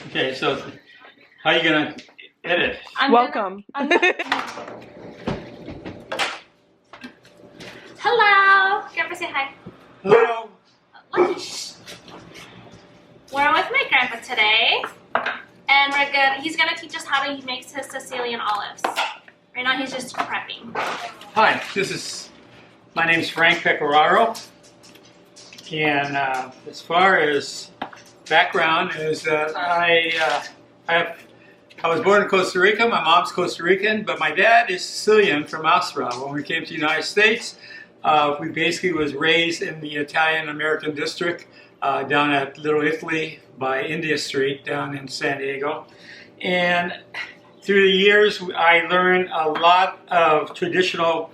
Okay, so how are you gonna edit? Welcome. Hello. Grandpa, say hi. Hello. Lucky. We're with my grandpa today, and he's gonna teach us how he makes his Sicilian olives. Right now, he's just prepping. Hi, my name's Frank Pecoraro, and as far as background is that I was born in Costa Rica. My mom's Costa Rican, but my dad is Sicilian from Austria. When we came to the United States, we basically was raised in the Italian-American district down at Little Italy by India Street down in San Diego. And through the years, I learned a lot of traditional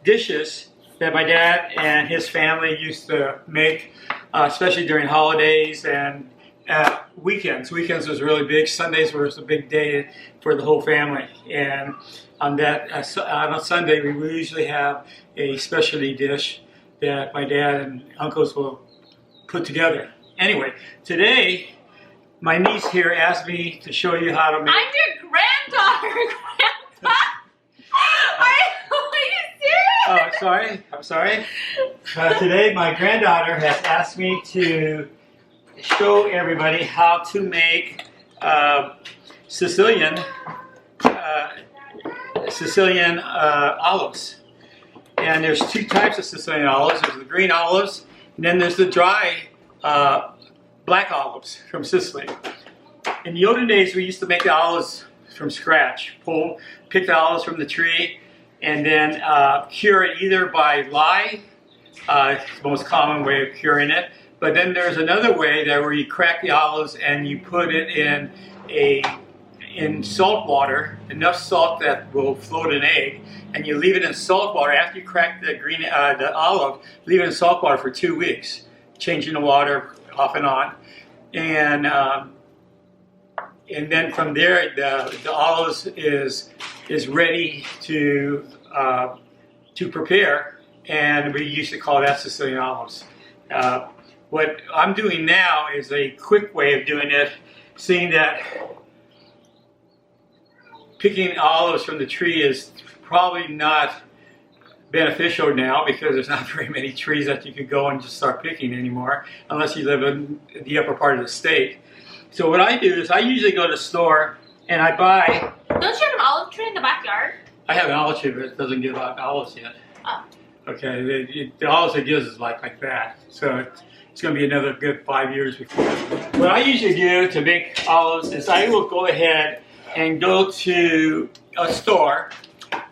dishes that my dad and his family used to make, especially during holidays and weekends. Weekends was really big. Sundays was a big day for the whole family. And on a Sunday, we usually have a specialty dish that my dad and uncles will put together. Anyway, today, my niece here asked me to show you how to make... I'm your granddaughter, Grandpa! Are you serious? I'm sorry. Today, my granddaughter has asked me to show everybody how to make Sicilian olives. And there's two types of Sicilian olives. There's the green olives, and then there's the dry black olives from Sicily. In the olden days, we used to make the olives from scratch. Pick the olives from the tree, and then cure it either by lye, the most common way of curing it. But then there's another way where you crack the olives and you put it in salt water, enough salt that will float an egg, and you leave it in salt water after you crack the olive. Leave it in salt water for 2 weeks, changing the water off and on, and then from there the olives is ready to prepare, and we used to call that Sicilian olives. What I'm doing now is a quick way of doing it, seeing that picking olives from the tree is probably not beneficial now because there's not very many trees that you could go and just start picking anymore unless you live in the upper part of the state. So what I do is I usually go to the store and I buy... Don't you have an olive tree in the backyard? I have an olive tree, but it doesn't give out olives yet. Oh. Okay, the olives it gives is like that. So it's going to be another good 5 years before. What I usually do to make olives is I will go ahead and go to a store,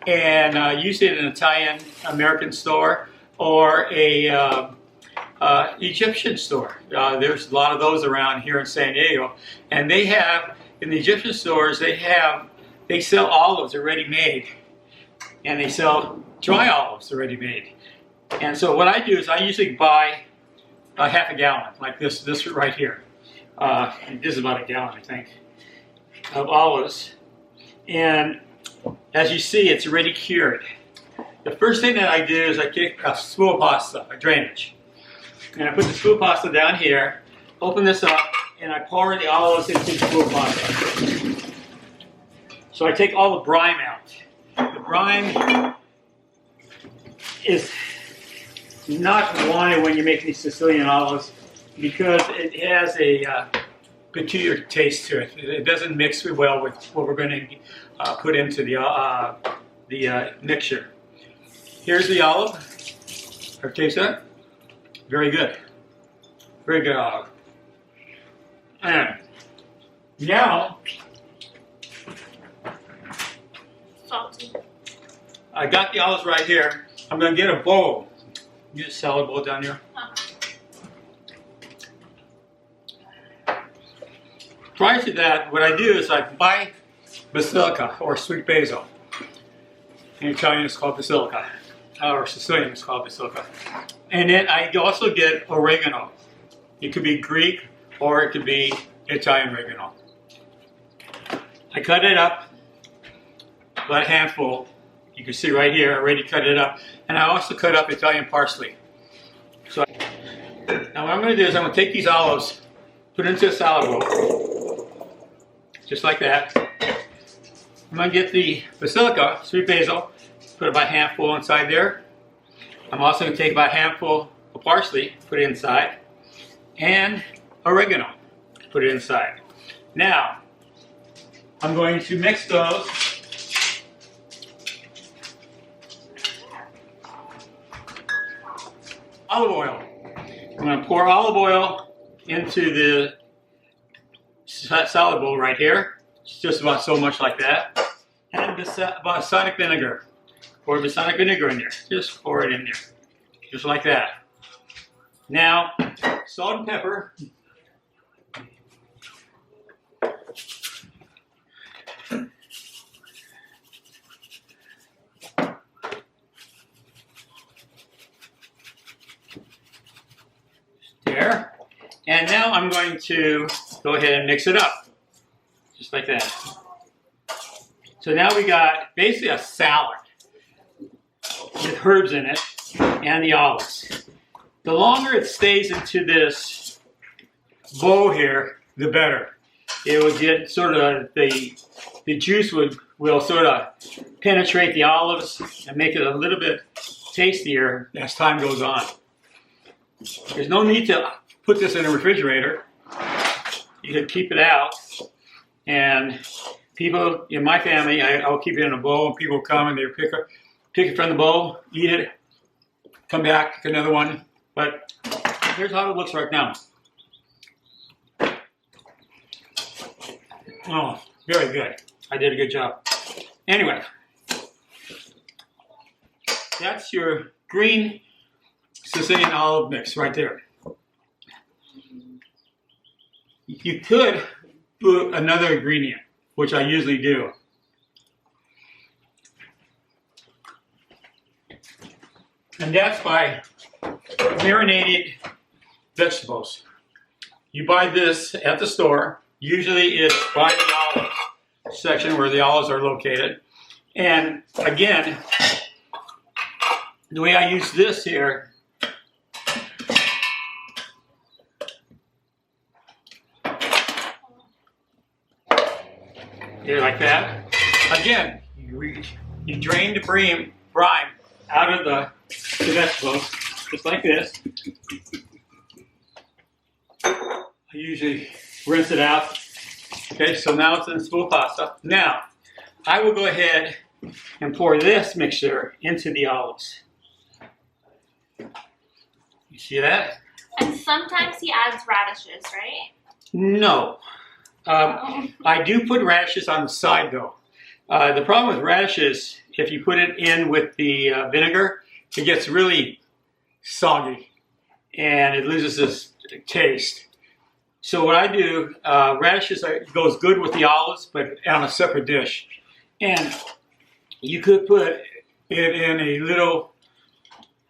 and usually an Italian-American store or a Egyptian store. There's a lot of those around here in San Diego, and they have, in the Egyptian stores, they sell olives already made, and they sell dry olives already made. And so what I do is I usually buy a half a gallon, like this right here. This is about a gallon, I think, of olives. And as you see, it's already cured. The first thing that I do is I take a spool pasta, a drainage. And I put the spool pasta down here, open this up, and I pour the olives into the spool pasta. So I take all the brine out. The brine is not wanted when you make these Sicilian olives because it has a peculiar taste to it. It doesn't mix well with what we're going to put into the mixture. Here's the olive. Taste that. Very good. Very good olive. And now, Salty. I got the olives right here. I'm going to get a bowl. Use a salad bowl down here. Prior to that, what I do is I buy basilica or sweet basil. In Italian it's called basilica, or Sicilian it's called basilica. And then I also get oregano. It could be Greek or it could be Italian oregano. I cut it up, about a handful. You can see right here, I already cut it up. And I also cut up Italian parsley. So now what I'm going to do is I'm going to take these olives, put it into a salad bowl. just like that. I'm going to get the basilica, sweet basil, put about a handful inside there. I'm also going to take about a handful of parsley, put it inside, and oregano, put it inside. Now, I'm going to mix those. Olive oil. I'm going to pour olive oil into the salad bowl right here. It's just about so much like that. And balsamic vinegar. Pour balsamic vinegar in there. Just pour it in there. Just like that. Now, salt and pepper. There. And now I'm going to go ahead and mix it up. Just like that. So now we got basically a salad with herbs in it and the olives. The longer it stays into this bowl here, the better. It will get sort of, the juice will sort of penetrate the olives and make it a little bit tastier as time goes on. There's no need to put this in a refrigerator. You can keep it out, and people in my family, I'll keep it in a bowl, and people come and they pick it from the bowl, eat it, come back, pick another one. But here's how it looks right now. Oh, very good. I did a good job. Anyway, that's your green Sicilian olive mix right there. You could put another ingredient, which I usually do. And that's by marinated vegetables. You buy this at the store. Usually it's by the olive section where the olives are located. And again, the way I use this here, like that. Again, you drain the brine out of the vegetables, just like this. I usually rinse it out. Okay, so now it's in spool pasta. Now, I will go ahead and pour this mixture into the olives. You see that? And sometimes he adds radishes, right? No. I do put radishes on the side though. The problem with radishes, if you put it in with the vinegar, it gets really soggy and it loses its taste. So what I do, radishes goes good with the olives, but on a separate dish. And you could put it in a little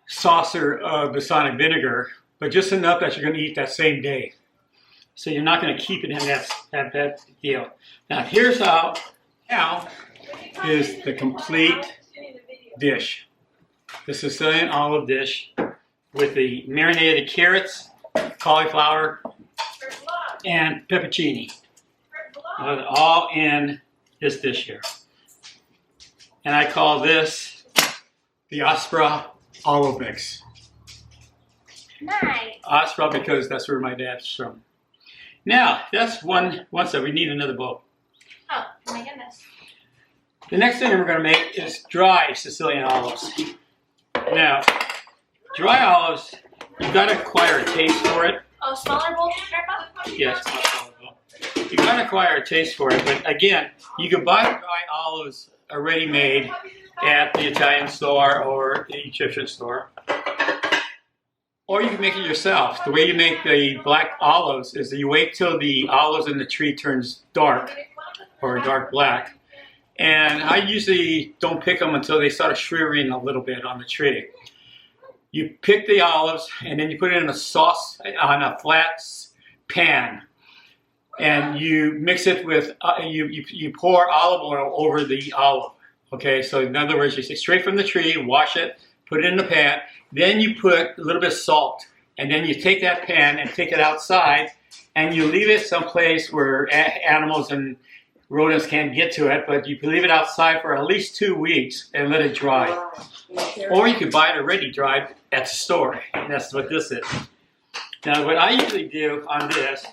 saucer of balsamic vinegar, but just enough that you're going to eat that same day. So you're not going to keep it in that deal. Now here's how is the complete dish. The Sicilian olive dish with the marinated carrots, cauliflower, and pepperoni. All in this dish here. And I call this the Aspra olive mix. Nice. Aspra because that's where my dad's from. Now, that's one step. We need another bowl. Oh, my goodness. The next thing we're going to make is dry Sicilian olives. Now, dry olives, you've got to acquire a taste for it. Oh, smaller bowl, Grandpa? Yes, smaller bowl. You've got to acquire a taste for it, but again, you can buy dry olives already made at the Italian store or the Egyptian store. Or you can make it yourself. The way you make the black olives is that you wait till the olives in the tree turns dark or dark black. And I usually don't pick them until they start shriveling a little bit on the tree. You pick the olives and then you put it in a sauce on a flat pan. And you mix it with, you pour olive oil over the olive. Okay, so in other words, you take straight from the tree, wash it, put it in the pan. Then you put a little bit of salt, and then you take that pan and take it outside, and you leave it someplace where animals and rodents can't get to it, but you can leave it outside for at least 2 weeks and let it dry. Or you could buy it already dried at the store, and that's what this is. Now, what I usually do on this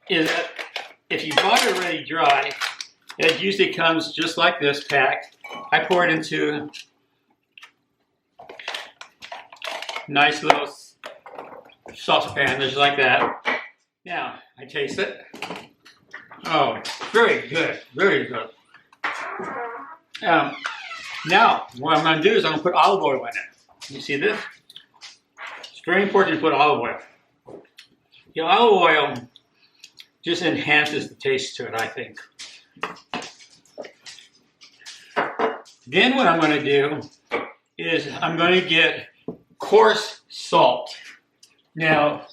is that if you buy it already dry, it usually comes just like this packed. I pour it into a nice little saucepan, just like that. Now, I taste it. Oh, very good, very good. Now, what I'm going to do is I'm going to put olive oil in it. You see this? It's very important to put olive oil. The olive oil just enhances the taste to it, I think. Then what I'm going to do is I'm going to get coarse salt. Now,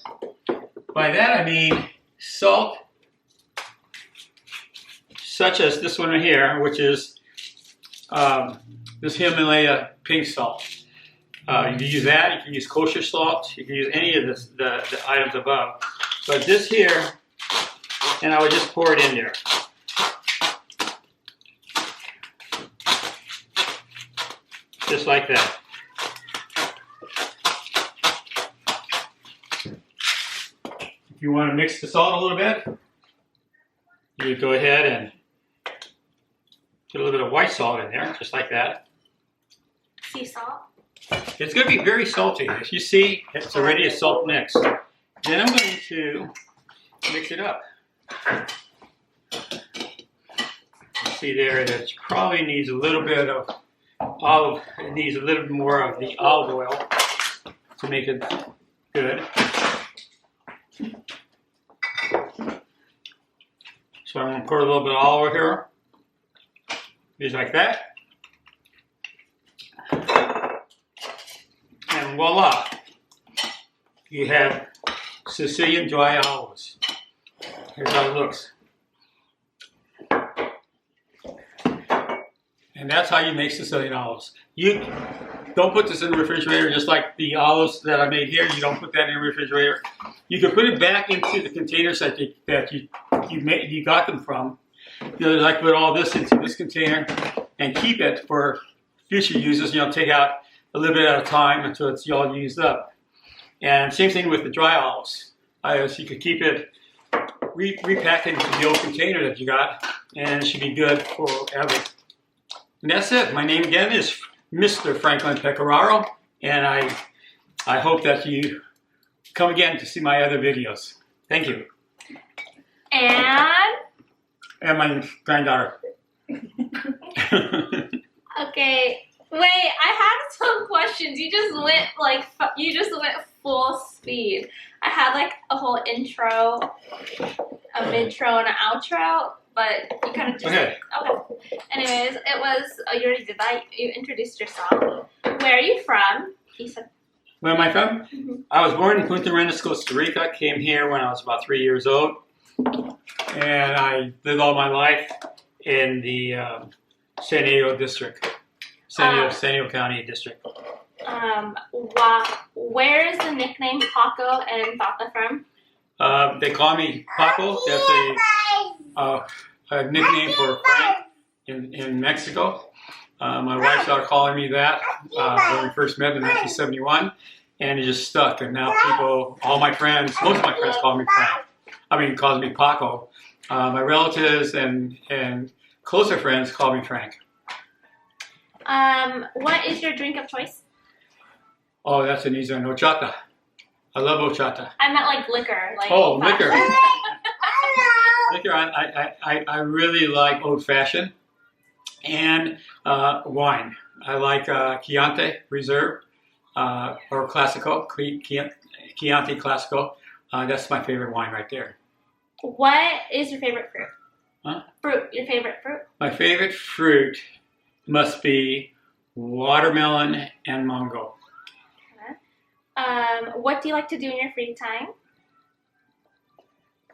by that I mean salt such as this one right here, which is this Himalaya pink salt. You can use that, you can use kosher salt, you can use any of the items above. But this here, and I would just pour it in there. Just like that. If you want to mix the salt a little bit, you go ahead and get a little bit of white salt in there, just like that. Sea salt? It's going to be very salty. If you see, it's already a salt mix. Then I'm going to mix it up. You see there that it probably needs a little bit of olive. It needs a little bit more of the olive oil to make it good. So I'm going to pour a little bit of olive oil here. Just like that. And voila, you have Sicilian dry olives. Here's how it looks. And that's how you make Sicilian olives. You don't put this in the refrigerator just like the olives that I made here. You don't put that in the refrigerator. You can put it back into the containers that you got them from. You know, like put all this into this container and keep it for future uses. You know, take out a little bit at a time until it's all used up. And same thing with the dry olives. So you could keep it, repack it into the old container that you got, and it should be good forever. And that's it. My name again is Mr. Franklin Pecoraro, and I hope that you come again to see my other videos. Thank you. And my granddaughter. Okay. Wait, I had some questions. You just went full speed. I had like a whole intro, a midtro, and an outro, but you kind of just okay. Anyways, it was you already did that. You introduced yourself. Where are you from? You said. Where am I from? Mm-hmm. I was born in Punta Arenas, Costa Rica. Came here when I was about 3 years old, and I lived all my life in the San Diego district. San Diego County District. Where is the nickname Paco and Tata from? They call me Paco. That's a nickname for Frank in Mexico. My wife started calling me that when we first met in 1971, and it just stuck. And now all my friends, most of my friends call me Frank. Calls me Paco. My relatives and closer friends call me Frank. What is your drink of choice? Oh, that's an easy one. Horchata. I love horchata. I meant like liquor. Liquor. Liquor. I really like old fashioned and wine. I like Chianti Reserve or Classico. Chianti Classico. That's my favorite wine right there. What is your favorite fruit? Huh? Your favorite fruit? My favorite fruit must be watermelon and mango. Okay. What do you like to do in your free time?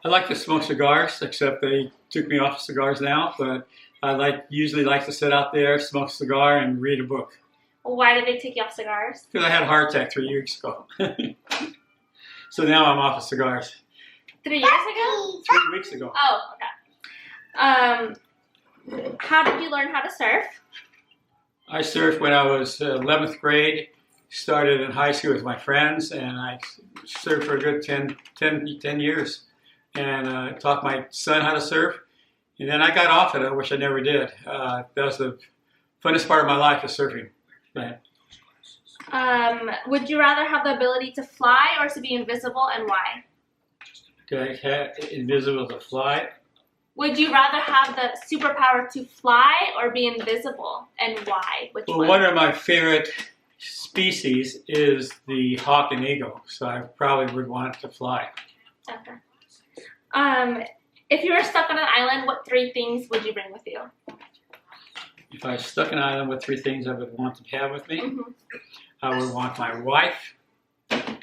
I like to smoke cigars, except they took me off cigars now, but I usually like to sit out there, smoke a cigar, and read a book. Why did they take you off cigars? Because I had a heart attack 3 years ago. So now I'm off of cigars. 3 years ago? 3 weeks ago. Oh, okay. How did you learn how to surf? I surfed when I was 11th grade. Started in high school with my friends, and I surfed for a good 10 years. And taught my son how to surf. And then I got off it. I wish I never did. That was the funnest part of my life, is surfing. Right. Would you rather have the ability to fly or to be invisible, and why? Do I have invisible to fly? Would you rather have the superpower to fly or be invisible, and why? Which Well, one? one of my favorite species is the hawk and eagle, so I probably would want it to fly. Okay. If you were stuck on an island, what 3 things would you bring with you? If I was stuck on an island, what 3 things I would want to have with me? Mm-hmm. I would want my wife. I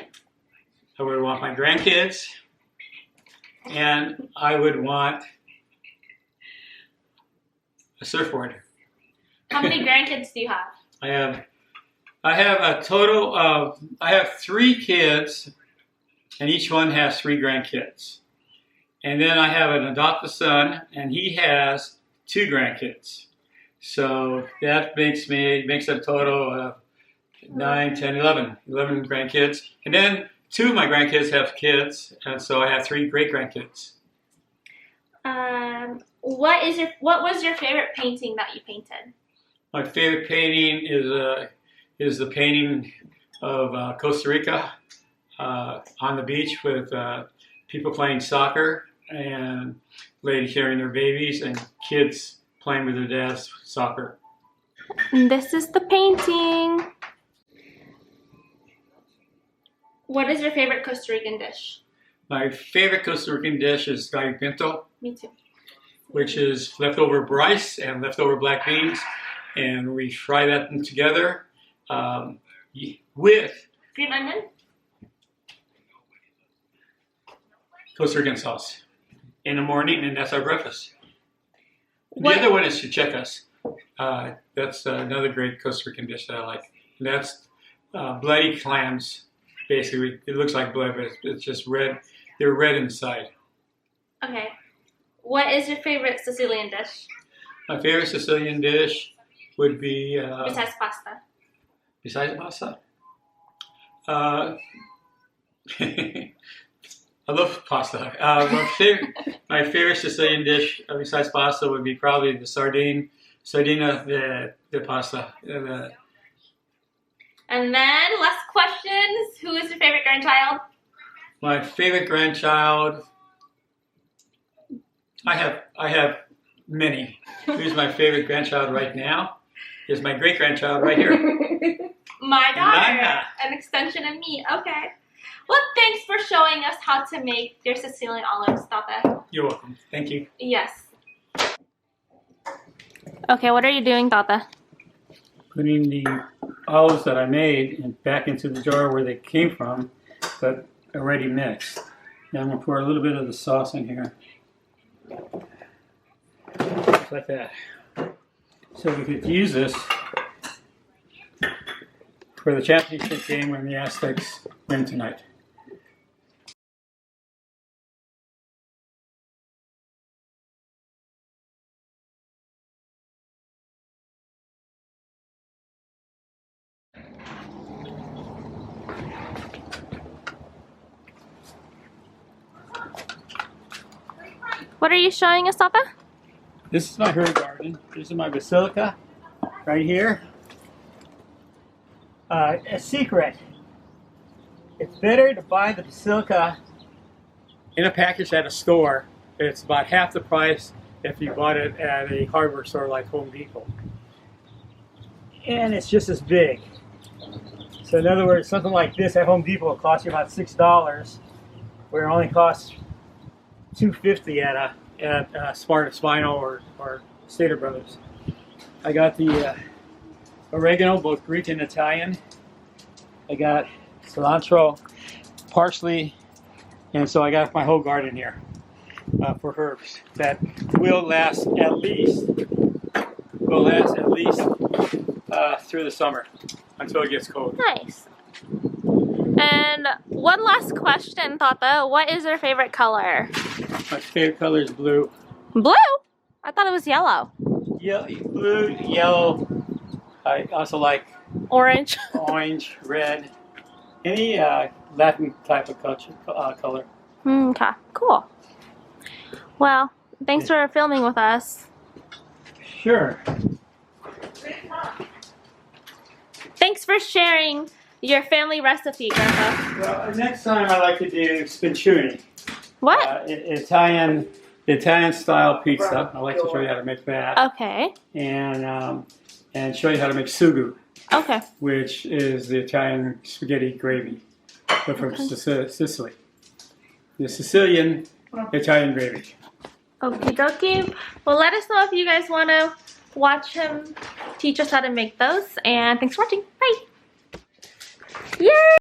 would want my grandkids. And I would want a surfboard. How many grandkids do you have? I have a total of, I have 3 kids, and each one has 3 grandkids. And then I have an adopted son, and he has 2 grandkids. So that makes a total of 9, 10, 11 grandkids. And then 2 of my grandkids have kids, and so I have 3 great grandkids. What was your favorite painting that you painted? My favorite painting is the painting of Costa Rica on the beach with people playing soccer and ladies carrying their babies and kids playing with their dad's soccer. And this is the painting. What is your favorite Costa Rican dish? My favorite Costa Rican dish is gallo pinto, Me too. which is leftover rice and leftover black beans, and we fry that together with Green onion? Costa Rican sauce in the morning, and that's our breakfast. What? The other one is chuchecas. That's another great Costa Rican dish that I like. And that's bloody clams. Basically, it looks like blood, but it's just red. They're red inside. Okay. What is your favorite Sicilian dish? My favorite Sicilian dish would be Besides pasta. besides pasta. I love pasta. My favorite Sicilian dish besides pasta would be probably the sardina de pasta. And then, last questions. Who is your favorite grandchild? My favorite grandchild. I have many. Who's my favorite grandchild right now? Is my great grandchild right here. My daughter. Nana. An extension of me. Okay. Well, thanks for showing us how to make your Sicilian olives, Tata. You're welcome. Thank you. Yes. Okay, what are you doing, Tata? Putting the olives that I made back into the jar where they came from, but already mixed. Now I'm going to pour a little bit of the sauce in here. Just like that. So we could use this for the championship game when the Aztecs win tonight. What are you showing us, Tata? This is my herb garden. This is my basilica right here. A secret. It's better to buy the basilica in a package at a store. It's about half the price if you bought it at a hardware store like Home Depot. And it's just as big. So in other words, something like this at Home Depot will cost you about $6, where it only costs $2.50 at Smart & Spinal or Stater Brothers. I got the oregano, both Greek and Italian. I got cilantro, parsley, and so I got my whole garden here for herbs that will last at least through the summer until it gets cold. Nice. And And one last question, Tata. What is your favorite color? My favorite color is blue. Blue? I thought it was yellow. Yeah, blue, yellow. I also like Orange. orange, red. Any Latin type of color. Okay, cool. Well, thanks for filming with us. Sure. Thanks for sharing your family recipe, Grandpa. Well, next time I like to do spincioni. What? Italian style pizza. I like to show you how to make that. Okay. And show you how to make sugu, Okay. which is the Italian spaghetti gravy, but from Sicily. The Sicilian Italian gravy. Okie dokie. Well, let us know if you guys want to watch him teach us how to make those. And thanks for watching. Bye. Yay!